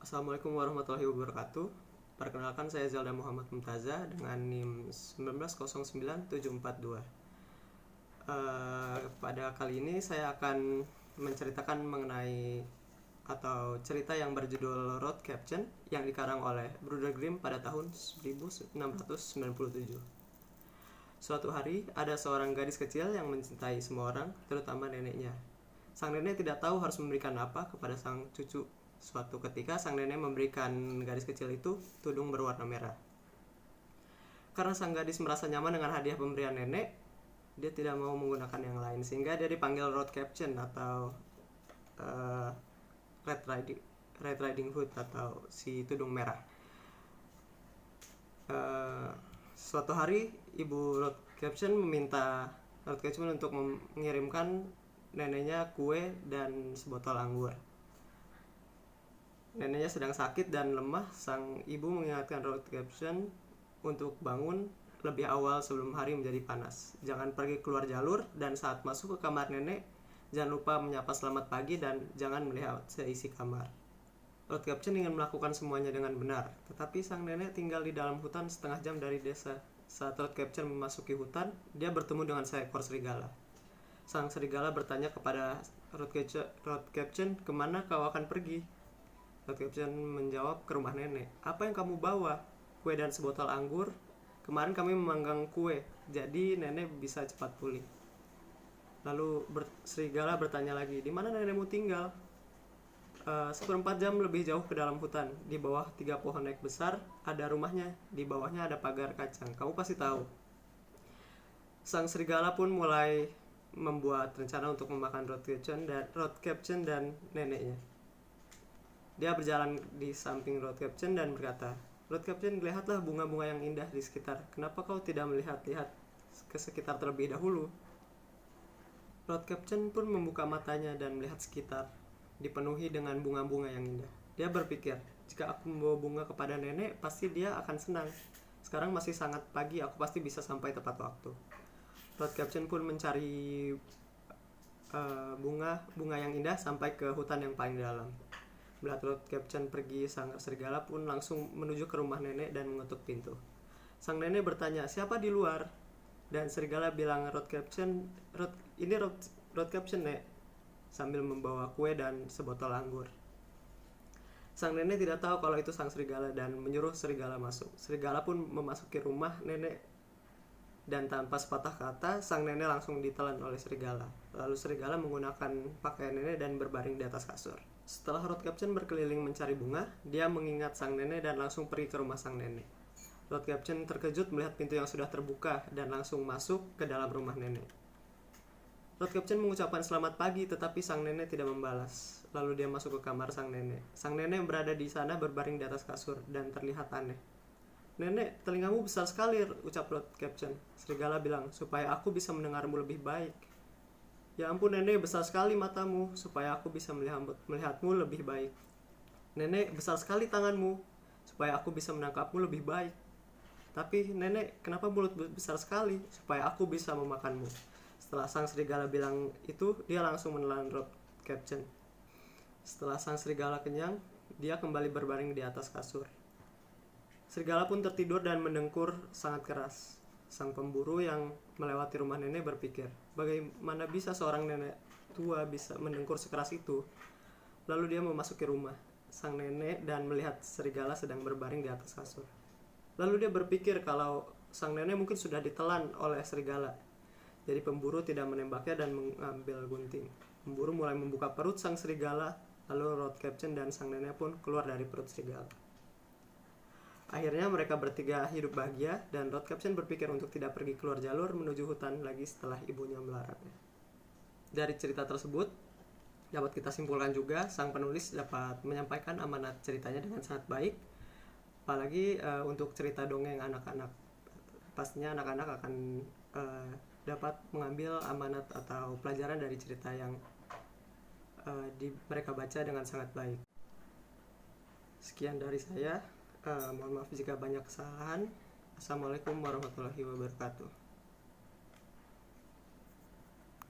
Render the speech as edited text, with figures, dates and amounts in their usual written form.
Assalamualaikum warahmatullahi wabarakatuh. Perkenalkan, saya Zelda Muhammad Mumtaza dengan NIM 1909742. Pada kali ini saya akan menceritakan mengenai atau cerita yang berjudul Road Caption yang dikarang oleh Bruder Grimm pada tahun 1697. Suatu hari, ada seorang gadis kecil yang mencintai semua orang, terutama neneknya. Sang nenek tidak tahu harus memberikan apa kepada sang cucu. Suatu ketika, sang nenek memberikan gadis kecil itu tudung berwarna merah. Karena sang gadis merasa nyaman dengan hadiah pemberian nenek, dia tidak mau menggunakan yang lain, sehingga dia dipanggil Road Caption atau Red Riding Hood atau si tudung merah. Suatu hari, ibu Road Caption meminta Road Caption untuk mengirimkan neneknya kue dan sebotol anggur. Neneknya sedang sakit dan lemah. Sang ibu mengingatkan Road Caption untuk bangun lebih awal sebelum hari menjadi panas. Jangan pergi keluar jalur, dan saat masuk ke kamar nenek, jangan lupa menyapa selamat pagi dan jangan melihat seisi kamar. Road Caption ingin melakukan semuanya dengan benar, tetapi sang nenek tinggal di dalam hutan setengah jam dari desa. Saat Road Caption memasuki hutan, dia bertemu dengan seekor serigala. Sang serigala bertanya kepada Road Caption, "Kemana kau akan pergi?" Road Caption menjawab, "Ke rumah nenek." "Apa yang kamu bawa?" "Kue dan sebotol anggur. Kemarin kami memanggang kue, jadi nenek bisa cepat pulih." Lalu serigala bertanya lagi, "Di mana nenekmu tinggal?" 1/4 jam lebih jauh ke dalam hutan. Di bawah 3 pohon ek besar ada rumahnya. Di bawahnya ada pagar kacang. Kamu pasti tahu. Sang serigala pun mulai membuat rencana untuk memakan Road Caption dan neneknya. Dia berjalan di samping Road Caption dan berkata, "Road Caption, lihatlah bunga-bunga yang indah di sekitar. Kenapa kau tidak melihat-lihat ke sekitar terlebih dahulu?" Road Caption pun membuka matanya dan melihat sekitar, dipenuhi dengan bunga-bunga yang indah. Dia berpikir, jika aku membawa bunga kepada nenek, pasti dia akan senang. Sekarang masih sangat pagi, aku pasti bisa sampai tepat waktu. Road Caption pun mencari bunga yang indah sampai ke hutan yang paling dalam. Melihat Road Caption pergi, sang serigala pun langsung menuju ke rumah nenek dan mengetuk pintu. Sang nenek bertanya, "Siapa di luar?" Dan serigala bilang, Road Caption, Road Caption, Nek," sambil membawa kue dan sebotol anggur. Sang nenek tidak tahu kalau itu sang serigala dan menyuruh serigala masuk. Serigala pun memasuki rumah nenek, dan tanpa sepatah kata, sang nenek langsung ditelan oleh serigala. Lalu serigala menggunakan pakaian nenek dan berbaring di atas kasur. Setelah Road Caption berkeliling mencari bunga, dia mengingat sang nenek dan langsung pergi ke rumah sang nenek. Road Caption terkejut melihat pintu yang sudah terbuka dan langsung masuk ke dalam rumah nenek. Road Caption mengucapkan selamat pagi, tetapi sang nenek tidak membalas. Lalu dia masuk ke kamar sang nenek. Sang nenek berada di sana berbaring di atas kasur dan terlihat aneh. "Nenek, telingamu besar sekali," ucap Road Caption. Serigala bilang, "Supaya aku bisa mendengarmu lebih baik." "Ya ampun nenek, besar sekali matamu, supaya aku bisa melihatmu lebih baik." "Nenek, besar sekali tanganmu, supaya aku bisa menangkapmu lebih baik." "Tapi nenek, kenapa mulut besar sekali?" "Supaya aku bisa memakanmu." Setelah sang serigala bilang itu, dia langsung menelan Road Caption. Setelah sang serigala kenyang, dia kembali berbaring di atas kasur. Serigala pun tertidur dan mendengkur sangat keras. Sang pemburu yang melewati rumah nenek berpikir, bagaimana bisa seorang nenek tua bisa mendengkur sekeras itu? Lalu dia memasuki rumah sang nenek dan melihat serigala sedang berbaring di atas kasur. Lalu dia berpikir kalau sang nenek mungkin sudah ditelan oleh serigala. Jadi pemburu tidak menembaknya dan mengambil gunting. Pemburu mulai membuka perut sang serigala, lalu Road Caption dan sang nenek pun keluar dari perut serigala. Akhirnya mereka bertiga hidup bahagia, dan Road Caption berpikir untuk tidak pergi keluar jalur menuju hutan lagi setelah ibunya melarangnya. Dari cerita tersebut dapat kita simpulkan juga sang penulis dapat menyampaikan amanat ceritanya dengan sangat baik. Apalagi untuk cerita dongeng anak-anak, pastinya anak-anak akan dapat mengambil amanat atau pelajaran dari cerita yang mereka baca dengan sangat baik. Sekian dari saya. Mohon maaf jika banyak kesalahan. Assalamualaikum warahmatullahi wabarakatuh.